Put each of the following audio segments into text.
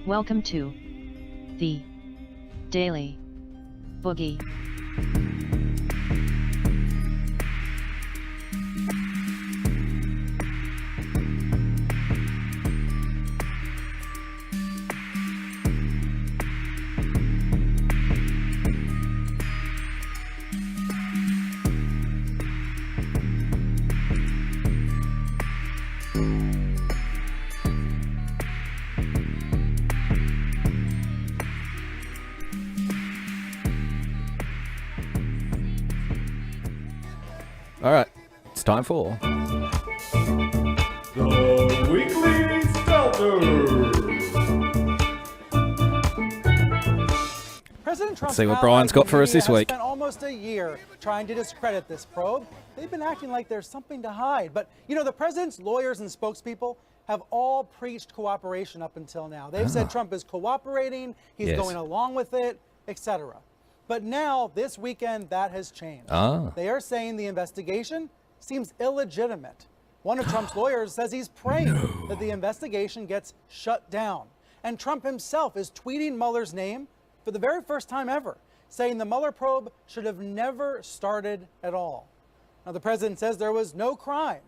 Welcome to the Daily Boogie. All right, it's time for The Weekly Stelter. President Trump's see what Brian's got for us this week. Spent almost a year trying to discredit this probe. They've been acting like there's something to hide. But, you know, the president's lawyers and spokespeople have all preached cooperation up until now. They've said Trump is cooperating, he's going along with it, etc. But now, this weekend, that has changed. They are saying the investigation seems illegitimate. One of Trump's lawyers says he's praying that the investigation gets shut down. And Trump himself is tweeting Mueller's name for the very first time ever, saying the Mueller probe should have never started at all. Now, the president says there was no crime.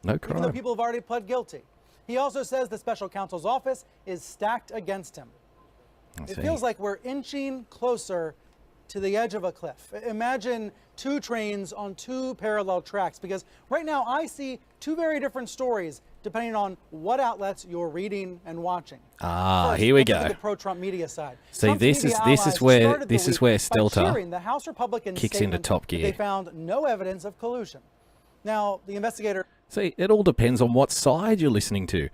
no crime. Even though people have already pled guilty. He also says the special counsel's office is stacked against him. It feels like we're inching closer to the edge of a cliff. Imagine two trains on two parallel tracks, because right now I see two very different stories depending on what outlets you're reading and watching. First, here we let's look go. at the pro-Trump media side. See, Trump's this media is allies where started the week by Stelter cheering the House Republicans' kicks into statement top that gear. They found no evidence of collusion. Now, the investigator. See, it all depends on what side you're listening to.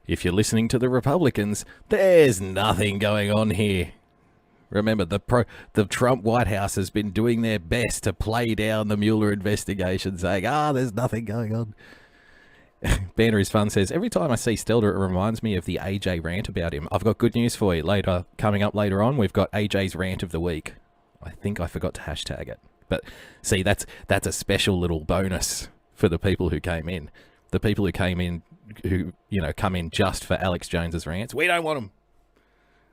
If you're listening to the Republicans, there's nothing going on here. Remember, the Trump White House has been doing their best to play down the Mueller investigation, saying, there's nothing going on. Banner is Fun says, every time I see Stelter, it reminds me of the AJ rant about him. I've got good news for you. Coming up later on, we've got AJ's rant of the week. I think I forgot to hashtag it. But see, that's a special little bonus for the people who came in. The people who came in, who, come in just for Alex Jones's rants. We don't want them.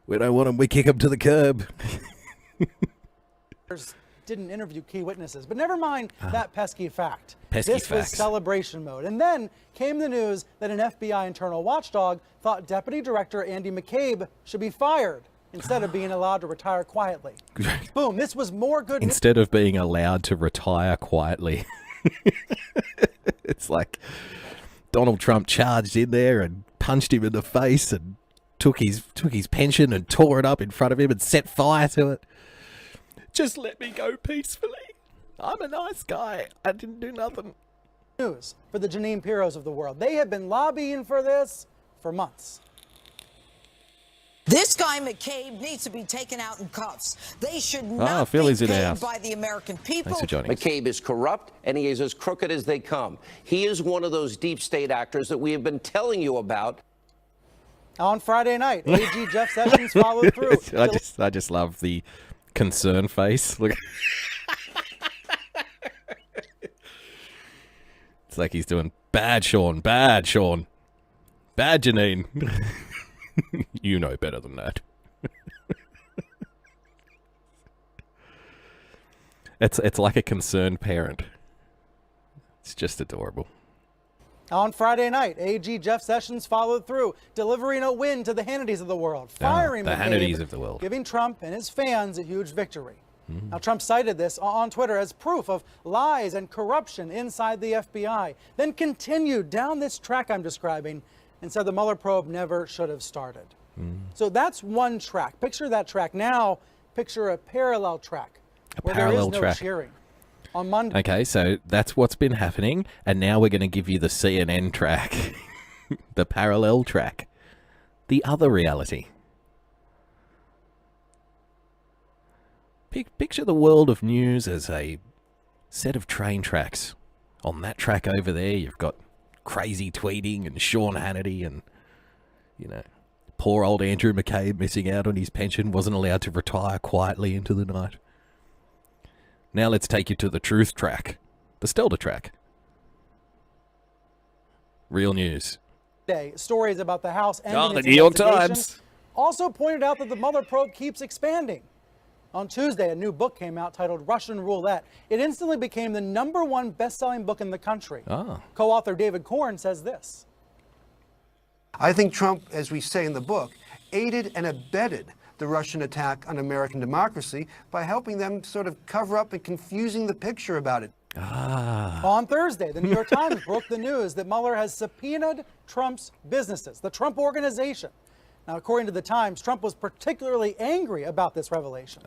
We don't want them. We kick them to the curb. Didn't interview key witnesses, but never mind that pesky fact. This was celebration mode. And then came the news that an FBI internal watchdog thought Deputy Director Andy McCabe should be fired instead of being allowed to retire quietly. Boom, this was more good news. Instead of being allowed to retire quietly. It's like Donald Trump charged in there and punched him in the face and took his pension and tore it up in front of him and set fire to it. Just let me go peacefully. I'm a nice guy. I didn't do nothing. News for the Janine Pirros of the world. They have been lobbying for this for months. This guy McCabe needs to be taken out in cuffs. They should not be Philly's in the paid house. by the American people. Thanks for joining us. McCabe is corrupt, and he is as crooked as they come. He is one of those deep state actors that we have been telling you about. On Friday night, AG Jeff Sessions followed through. I just love the concern face. Look. It's like he's doing bad Sean, bad Janine. You know better than that. It's like a concerned parent. It's just adorable. On Friday night, AG Jeff Sessions followed through, delivering a win to the Hannitys of the world, firing the McCabe, Hannitys of the world, giving Trump and his fans a huge victory. Now, Trump cited this on Twitter as proof of lies and corruption inside the FBI, then continued down this track I'm describing and said the Mueller probe never should have started. So that's one track. Picture that track. Now, picture a parallel track where there is no cheering. On Monday. Okay, so that's what's been happening, and now we're going to give you the CNN track, the parallel track, the other reality. Picture the world of news as a set of train tracks. On that track over there, you've got crazy tweeting and Sean Hannity and, poor old Andrew McCabe missing out on his pension, wasn't allowed to retire quietly into the night. Now let's take you to the truth track, the Stelter track. Real news. Stories about the House and the New York Times. also pointed out that the Mueller probe keeps expanding. On Tuesday, a new book came out titled Russian Roulette. It instantly became the #1 best-selling book in the country. Co-author David Korn says this. I think Trump, as we say in the book, aided and abetted the Russian attack on American democracy by helping them sort of cover up and confusing the picture about it. On Thursday, the New York Times broke the news that Mueller has subpoenaed Trump's businesses, the Trump Organization. Now, according to the Times, Trump was particularly angry about this revelation.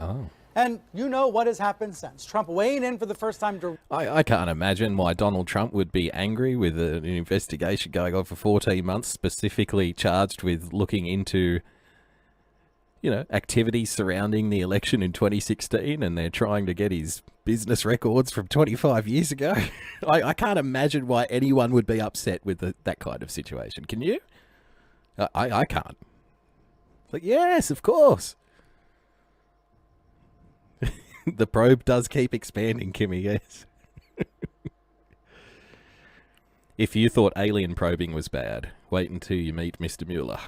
And you know what has happened since. Trump weighing in for the first time. I can't imagine why Donald Trump would be angry with an investigation going on for 14 months, specifically charged with looking into, you know, activities surrounding the election in 2016, and they're trying to get his business records from 25 years ago. I can't imagine why anyone would be upset with that kind of situation. Can you? I can't. Like, yes, of course. The probe does keep expanding, Kimmy, yes. If you thought alien probing was bad, wait until you meet Mr. Mueller.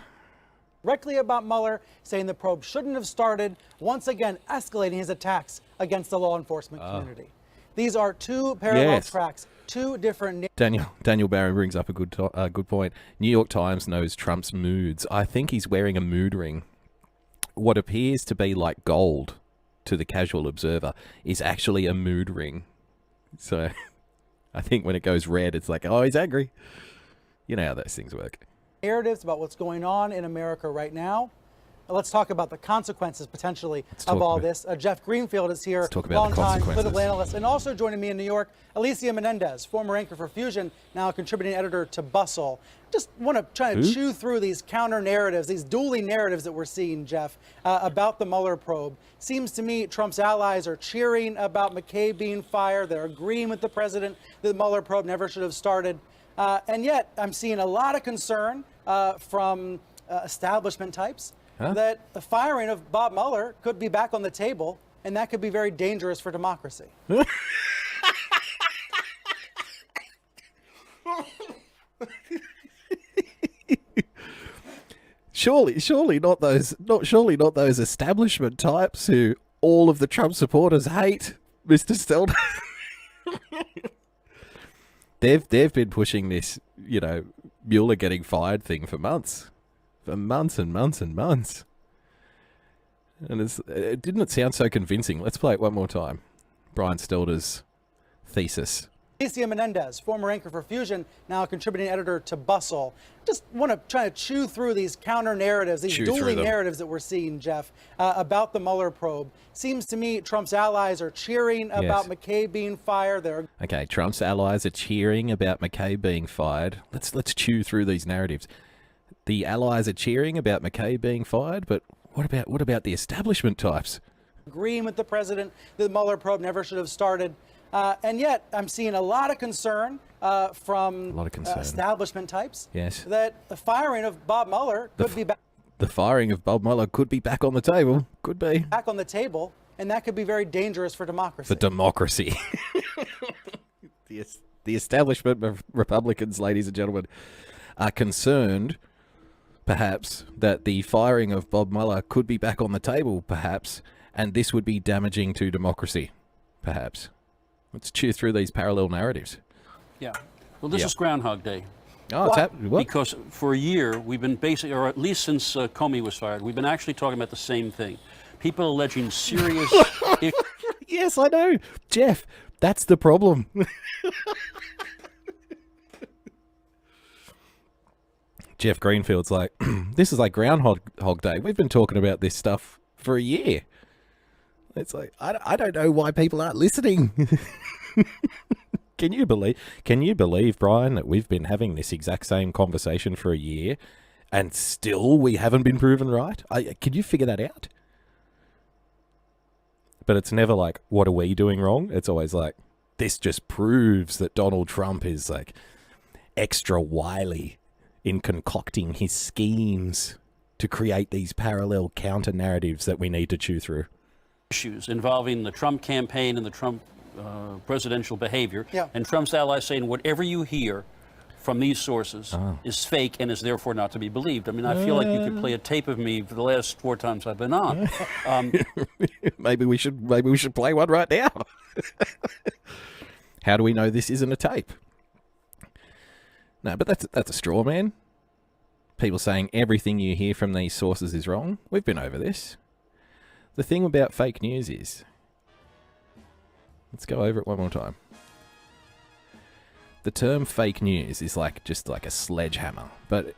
Directly about Mueller, saying the probe shouldn't have started, once again escalating his attacks against the law enforcement community. These are two parallel tracks, two different... Daniel Barron brings up a good point. New York Times knows Trump's moods. I think he's wearing a mood ring. What appears to be like gold to the casual observer is actually a mood ring. So I think when it goes red, it's like, oh, he's angry. You know how those things work. Narratives about what's going on in America right now. Let's talk about the consequences, potentially, of all this. Jeff Greenfield is here, longtime political analyst, and also joining me in New York, Alicia Menendez, former anchor for Fusion, now a contributing editor to Bustle. Just want to try to chew through these counter narratives, these dueling narratives that we're seeing, Jeff, about the Mueller probe. Seems to me Trump's allies are cheering about McCabe being fired. They're agreeing with the president that the Mueller probe never should have started. And yet I'm seeing a lot of concern from establishment types. That the firing of Bob Mueller could be back on the table, and that could be very dangerous for democracy. Surely not those establishment types who all of the Trump supporters hate, Mr. Stelter. They've been pushing this, you know, Mueller getting fired thing for months. For months and months and months. And it didn't sound so convincing. Let's play it one more time. Brian Stelter's thesis. Alicia Menendez, former anchor for Fusion, now a contributing editor to Bustle. Just want to try to chew through these counter narratives, these dueling narratives that we're seeing, Jeff, about the Mueller probe. Seems to me Trump's allies are cheering about McCabe being fired. Okay, Trump's allies are cheering about McCabe being fired. Let's chew through these narratives. The allies are cheering about McCabe being fired, but what about the establishment types? Agreeing with the president that the Mueller probe never should have started. And yet I'm seeing a lot of concern from establishment types. Yes. That the firing of Bob Mueller could be back. The firing of Bob Mueller could be back on the table. Could be. Back on the table, and that could be very dangerous for democracy. For democracy. The establishment of Republicans, ladies and gentlemen, are concerned, perhaps, that the firing of Bob Mueller could be back on the table, perhaps, and this would be damaging to democracy, perhaps. Let's chew through these parallel narratives. Yeah. Well, this is Groundhog Day. Oh, it's happening. Because for a year, we've been basically, or at least since Comey was fired, we've been actually talking about the same thing. People alleging serious... Yes, I know. Jeff, that's the problem. Jeff Greenfield's like, this is like Groundhog Day. We've been talking about this stuff for a year. It's like, I don't know why people aren't listening. Can you believe, Brian, that we've been having this exact same conversation for a year and still we haven't been proven right? Can you figure that out? But it's never like, what are we doing wrong? It's always like, this just proves that Donald Trump is like extra wily in concocting his schemes to create these parallel counter narratives that we need to chew through. Issues involving the Trump campaign and the Trump presidential behavior, and Trump's allies saying whatever you hear from these sources is fake and is therefore not to be believed. I mean, I feel like you could play a tape of me for the last 4 times I've been on. Maybe we should play one right now. How do we know this isn't a tape? No, but that's a straw man. People saying everything you hear from these sources is wrong. We've been over this. The thing about fake news is, let's go over it one more time. The term fake news is just like a sledgehammer, but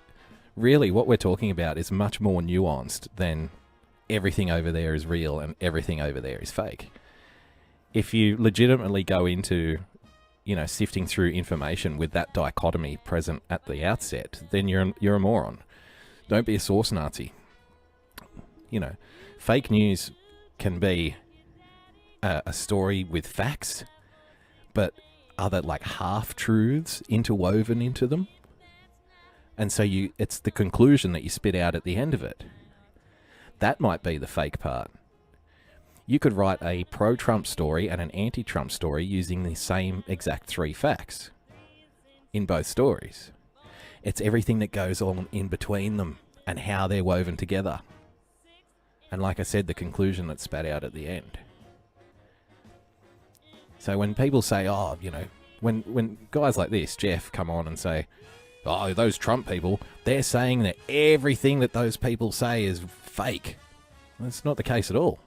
really what we're talking about is much more nuanced than everything over there is real and everything over there is fake. If you legitimately go into, sifting through information with that dichotomy present at the outset, then you're a moron. Don't be a source Nazi. Fake news can be a story with facts, but other half-truths interwoven into them. And so it's the conclusion that you spit out at the end of it. That might be the fake part. You could write a pro-Trump story and an anti-Trump story using the same exact 3 facts in both stories. It's everything that goes on in between them and how they're woven together. And like I said, the conclusion that's spat out at the end. So when people say, when guys like this, Jeff, come on and say, those Trump people, they're saying that everything that those people say is fake. That's not the case at all.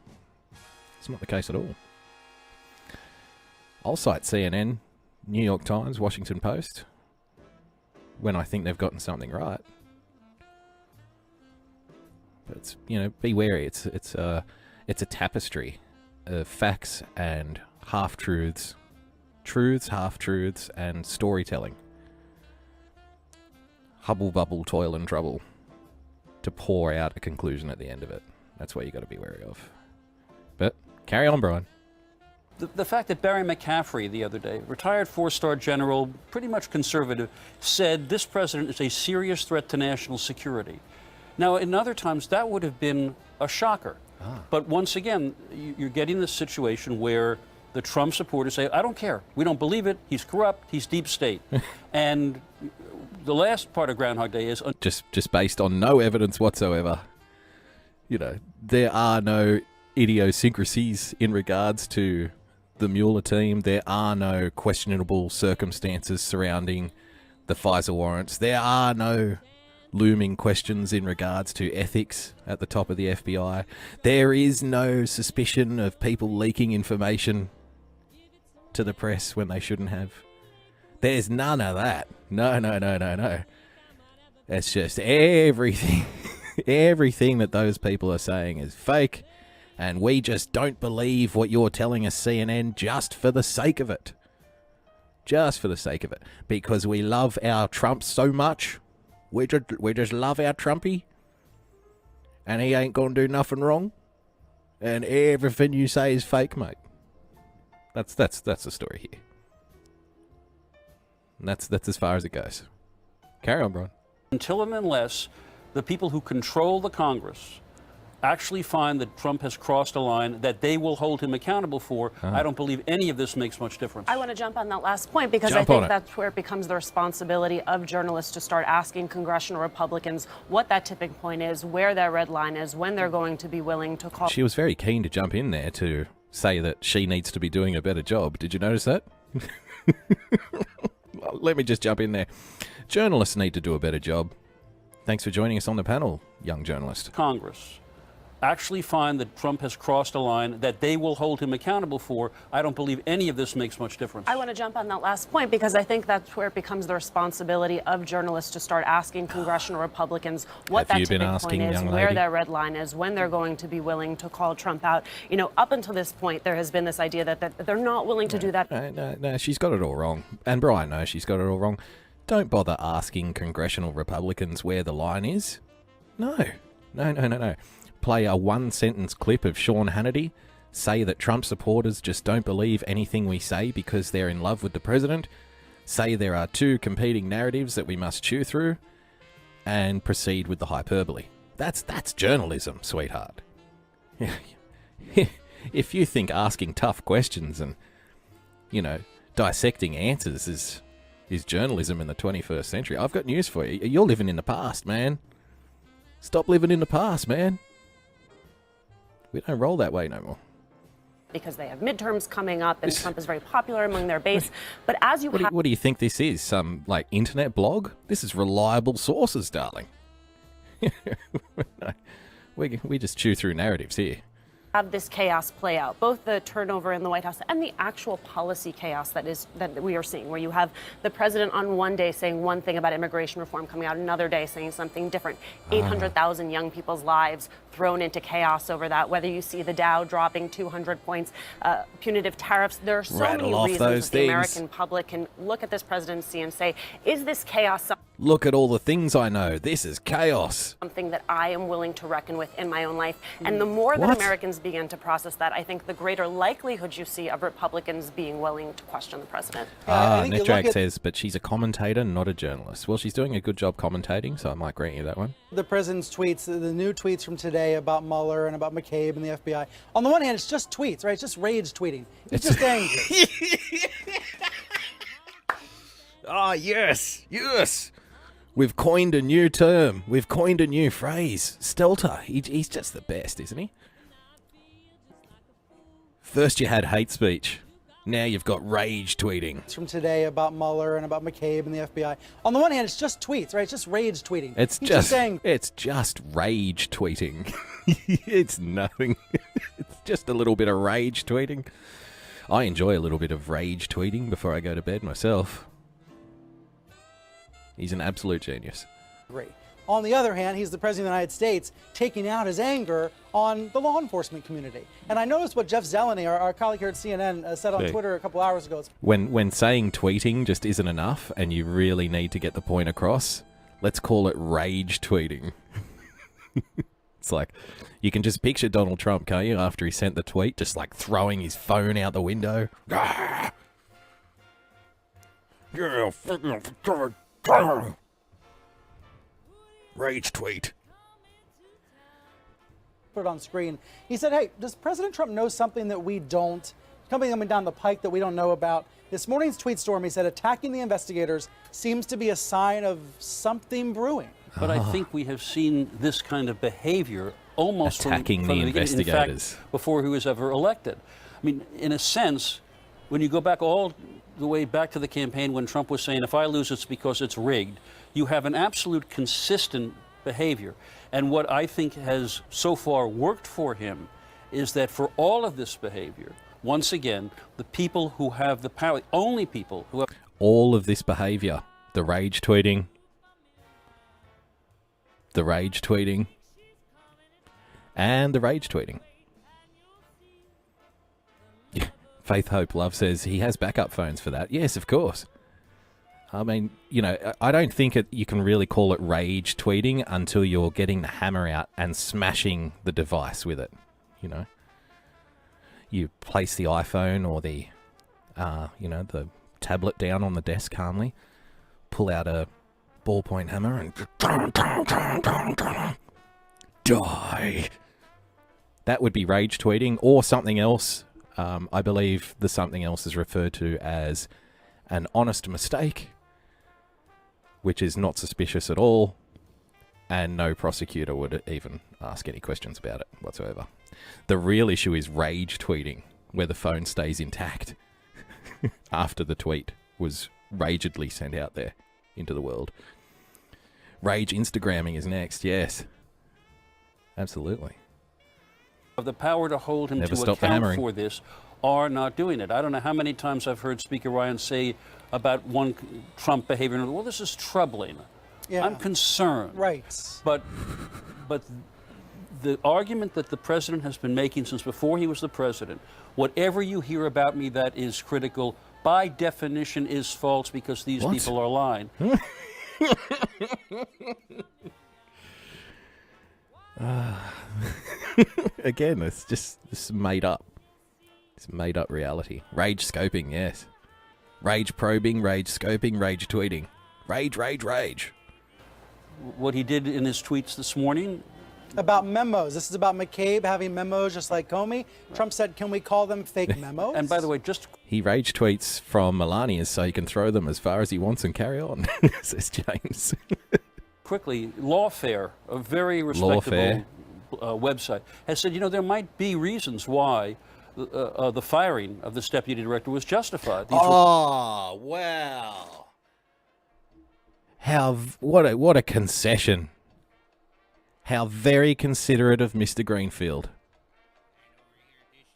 It's not the case at all. I'll cite CNN, New York Times, Washington Post, when I think they've gotten something right. But it's, be wary. It's a tapestry of facts and half-truths, truths, half-truths, and storytelling. Hubble, bubble, toil, and trouble to pour out a conclusion at the end of it. That's what you got to be wary of. But carry on, Brian. The fact that Barry McCaffrey the other day, retired 4-star general, pretty much conservative, said this president is a serious threat to national security. Now, in other times, that would have been a shocker. But once again, you're getting this situation where the Trump supporters say, I don't care. We don't believe it. He's corrupt. He's deep state. And the last part of Groundhog Day is... Just based on no evidence whatsoever. There are no idiosyncrasies in regards to the Mueller team. There are no questionable circumstances surrounding the FISA warrants. There are no looming questions in regards to ethics at the top of the FBI. There is no suspicion of people leaking information to the press when they shouldn't have. There's none of that. No. It's just everything. Everything that those people are saying is fake, and we just don't believe what you're telling us, CNN, just for the sake of it. Just for the sake of it. Because we love our Trump so much. We just love our Trumpy, and he ain't gonna do nothing wrong, and everything you say is fake, mate. That's the story here. And that's as far as it goes. Carry on, Brian. Until and unless the people who control the Congress actually find that Trump has crossed a line that they will hold him accountable for, I don't believe any of this makes much difference. I want to jump on that last point because I think that's where it becomes the responsibility of journalists to start asking congressional Republicans what that tipping point is, where their red line is, when they're going to be willing to call. She was very keen to jump in there to say that she needs to be doing a better job. Did you notice that? Well, let me just jump in there. Journalists need to do a better job. Thanks for joining us on the panel, young journalist. Congress actually find that Trump has crossed a line that they will hold him accountable for, I don't believe any of this makes much difference. I want to jump on that last point because I think that's where it becomes the responsibility of journalists to start asking congressional Republicans what that tipping point is, where their red line is, when they're going to be willing to call Trump out. Up until this point, there has been this idea that they're not willing to do that. No, she's got it all wrong. And Brian knows she's got it all wrong. Don't bother asking congressional Republicans where the line is. No. Play a one-sentence clip of Sean Hannity say that Trump supporters just don't believe anything we say because they're in love with the president, say there are 2 competing narratives that we must chew through, and proceed with the hyperbole. That's journalism, sweetheart. If you think asking tough questions and, dissecting answers is journalism in the 21st century. I've got news for you. You're living in the past, man. Stop living in the past, man. We don't roll that way no more. Because they have midterms coming up and Trump is very popular among their base. But as What do you think this is? Some, like, internet blog? This is reliable sources, darling. We just chew through narratives here. Have this chaos play out, both the turnover in the White House and the actual policy chaos that we are seeing, where you have the president on one day saying one thing about immigration reform, coming out another day saying something different. 800,000 young people's lives thrown into chaos over that, whether you see the Dow dropping 200 points, punitive tariffs. There are so many reasons that the American public can look at this presidency and say, is this chaos Look at all the things I know. This is chaos. Something that I am willing to reckon with in my own life. And the more that Americans begin to process that, I think the greater likelihood you see of Republicans being willing to question the president. Netrag says, but she's a commentator, not a journalist. Well, she's doing a good job commentating, so I might grant you that one. The president's tweets, the new tweets from today about Mueller and about McCabe and the FBI. On the one hand, it's just tweets, right? It's just rage tweeting. He's just angry. Yes. We've coined a new term. We've coined a new phrase. Stelter. He's just the best, isn't he? First you had hate speech. Now you've got rage tweeting. It's from today about Mueller and about McCabe and the FBI. On the one hand, it's just tweets, right? It's just rage tweeting. It's just rage tweeting. It's nothing. It's just a little bit of rage tweeting. I enjoy a little bit of rage tweeting before I go to bed myself. He's an absolute genius. Great. On the other hand, he's the president of the United States, taking out his anger on the law enforcement community. And I noticed what Jeff Zeleny, our colleague here at CNN, said on Twitter a couple hours ago. When saying tweeting just isn't enough and you really need to get the point across, let's call it rage tweeting. It's like, you can just picture Donald Trump, can't you, after he sent the tweet, just like throwing his phone out the window. Ah! Yeah, rage tweet. Put it on screen. He said, hey, does President Trump know something that we don't? Something coming down the pike that we don't know about? This morning's tweet storm, he said, attacking the investigators seems to be a sign of something brewing. But I think we have seen this kind of behavior almost attacking from the investigators. in fact, before he was ever elected. I mean, in a sense, when you go back all the way back to the campaign when Trump was saying, if I lose, it's because it's rigged, you have an absolute consistent behavior. And what I think has so far worked for him is that for all of this behavior, once again, the people who have the power, the only people who have all of this behavior, the rage tweeting, and the rage tweeting. Faith Hope Love says he has backup phones for that. Yes, of course. I mean, you know, I don't think you can really call it rage tweeting until you're getting the hammer out and smashing the device with it, you know. You place the iPhone or the, the tablet down on the desk calmly, pull out a ballpoint hammer and die. That would be rage tweeting or something else. I believe the something else is referred to as an honest mistake, which is not suspicious at all, and no prosecutor would even ask any questions about it whatsoever. The real issue is rage tweeting, where the phone stays intact after the tweet was ragedly sent out there into the world. Rage Instagramming is next, yes. Absolutely. Of the power to hold him to account for this are not doing it. I don't know how many times I've heard Speaker Ryan say about one Trump behavior, well, this is troubling. Yeah. I'm concerned. Right. But the argument that the president has been making since before he was the president, whatever you hear about me that is critical, by definition is false because these people are lying. Again, it's just made up. It's made up reality. Rage scoping, yes. Rage probing, rage scoping, rage tweeting. Rage. What he did in his tweets this morning about memos. This is about McCabe having memos just like Comey. Trump said, can we call them fake memos? And by the way, he rage tweets from Melania so he can throw them as far as he wants and carry on, says James. Quickly, Lawfare, a very respectable website, has said, there might be reasons why the firing of this deputy director was justified. Wow. What a concession. How very considerate of Mr. Greenfield.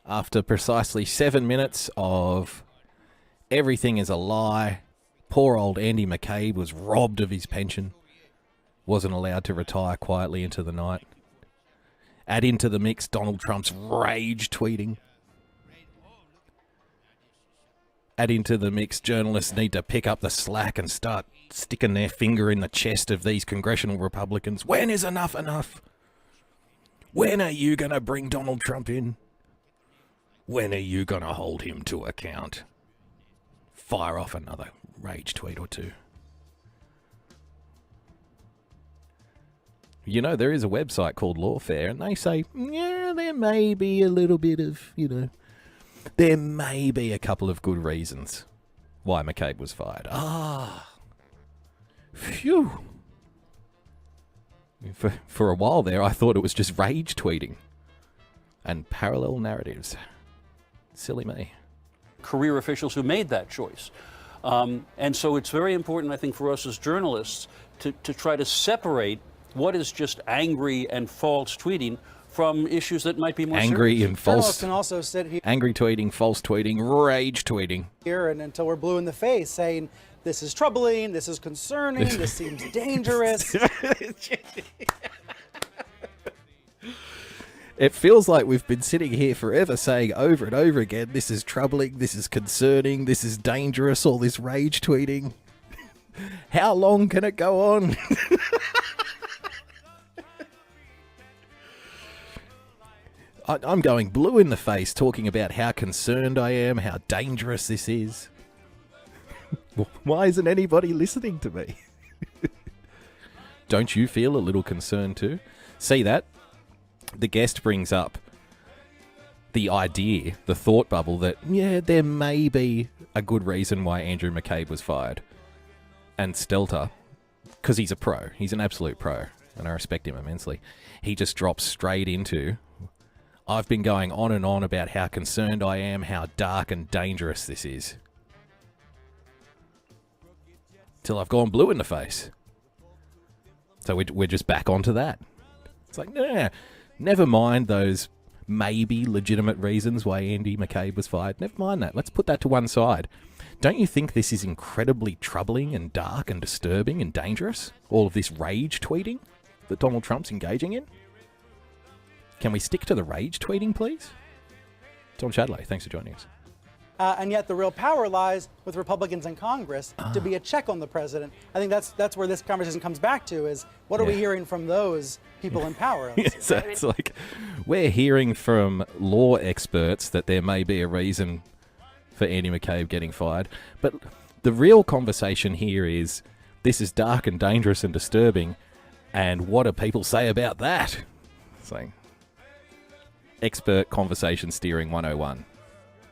After precisely 7 minutes of everything is a lie, poor old Andy McCabe was robbed of his pension, wasn't allowed to retire quietly into the night. Add into the mix Donald Trump's rage tweeting. Add into the mix journalists need to pick up the slack and start sticking their finger in the chest of these congressional Republicans. When is enough enough? When are you going to bring Donald Trump in? When are you going to hold him to account? Fire off another rage tweet or two. There is a website called Lawfare, and they say, yeah, there may be a little bit of, there may be a couple of good reasons why McCabe was fired. Phew. For a while there, I thought it was just rage tweeting and parallel narratives. Silly me. Career officials who made that choice. And so it's very important, I think, for us as journalists to try to separate what is just angry and false tweeting from issues that might be more angry serious. and false. Journalists can also sit here, angry tweeting, false tweeting, rage tweeting. Here and until we're blue in the face, saying this is troubling, this is concerning, this seems dangerous. It feels like we've been sitting here forever saying over and over again, this is troubling, this is concerning, this is dangerous, all this rage tweeting. How long can it go on? I'm going blue in the face talking about how concerned I am, how dangerous this is. Why isn't anybody listening to me? Don't you feel a little concerned too? See that? The guest brings up the idea, the thought bubble that, yeah, there may be a good reason why Andrew McCabe was fired. And Stelter, because he's a pro, he's an absolute pro, and I respect him immensely, he just drops straight into, I've been going on and on about how concerned I am, how dark and dangerous this is. Till I've gone blue in the face. So we're just back onto that. It's like, nah, never mind those maybe legitimate reasons why Andy McCabe was fired. Never mind that. Let's put that to one side. Don't you think this is incredibly troubling and dark and disturbing and dangerous? All of this rage tweeting that Donald Trump's engaging in? Can we stick to the rage tweeting, please? Tom Shadley, thanks for joining us. And yet the real power lies with Republicans in Congress to be a check on the president. I think that's where this conversation comes back to is what are we hearing from those people in power? So it's like we're hearing from law experts that there may be a reason for Andy McCabe getting fired. But the real conversation here is this is dark and dangerous and disturbing. And what do people say about that? It's like expert conversation steering 101.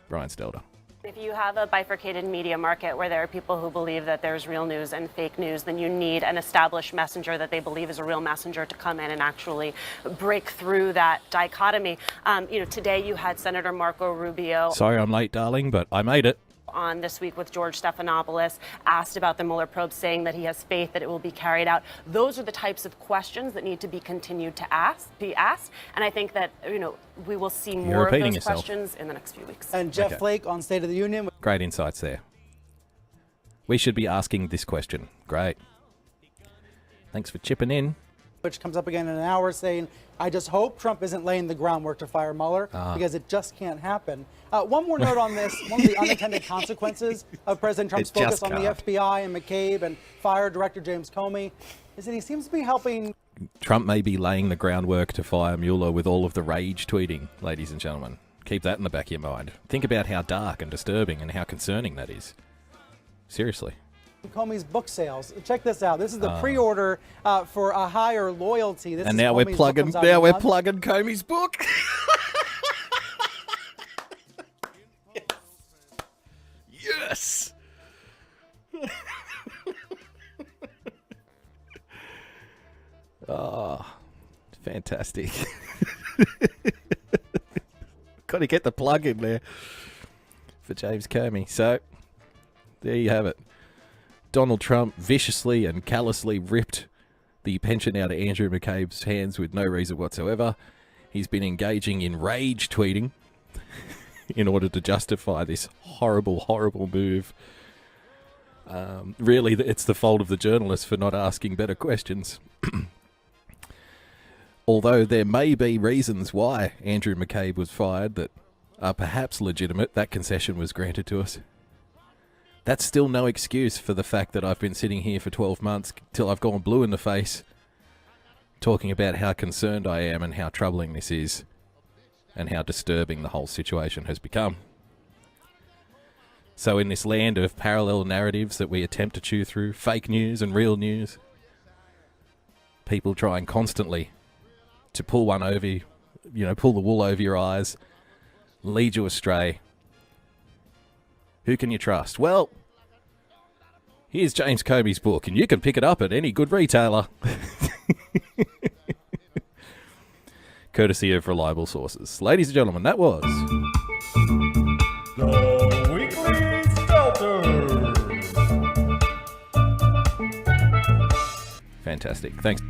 Brian Stelter. If you have a bifurcated media market where there are people who believe that there's real news and fake news, then you need an established messenger that they believe is a real messenger to come in and actually break through that dichotomy. Today you had Senator Marco Rubio. Sorry I'm late, darling, but I made it. On This Week with George Stephanopoulos, asked about the Mueller probe, saying that he has faith that it will be carried out. Those are the types of questions that need to be continued to be asked. And I think that, we will see more of those questions in the next few weeks. And Jeff Flake on State of the Union. Great insights there. We should be asking this question. Great. Thanks for chipping in. Which comes up again in an hour saying, I just hope Trump isn't laying the groundwork to fire Mueller because it just can't happen. One more note on this. One of the unintended consequences of President Trump's focus on the FBI and McCabe and fire Director James Comey is that he seems to be helping. Trump may be laying the groundwork to fire Mueller with all of the rage tweeting, ladies and gentlemen. Keep that in the back of your mind. Think about how dark and disturbing and how concerning that is. Seriously. Comey's book sales. Check this out. This is the pre-order for A Higher Loyalty. This and is now we're Comey's plugging. book comes out Now in a we're month. plugging Comey's book. Yes. Oh, fantastic. Got to get the plug in there for James Comey. So, there you have it. Donald Trump viciously and callously ripped the pension out of Andrew McCabe's hands with no reason whatsoever. He's been engaging in rage tweeting in order to justify this horrible, horrible move. Really, it's the fault of the journalists for not asking better questions. Although there may be reasons why Andrew McCabe was fired that are perhaps legitimate, that concession was granted to us. That's still no excuse for the fact that I've been sitting here for 12 months till I've gone blue in the face talking about how concerned I am and how troubling this is and how disturbing the whole situation has become. So in this land of parallel narratives that we attempt to chew through, fake news and real news, people trying constantly to pull one over, pull the wool over your eyes, lead you astray. Who can you trust? Well, here's James Comey's book, and you can pick it up at any good retailer. Courtesy of reliable sources. Ladies and gentlemen, that was The Weekly Stelter. fantastic. Thanks.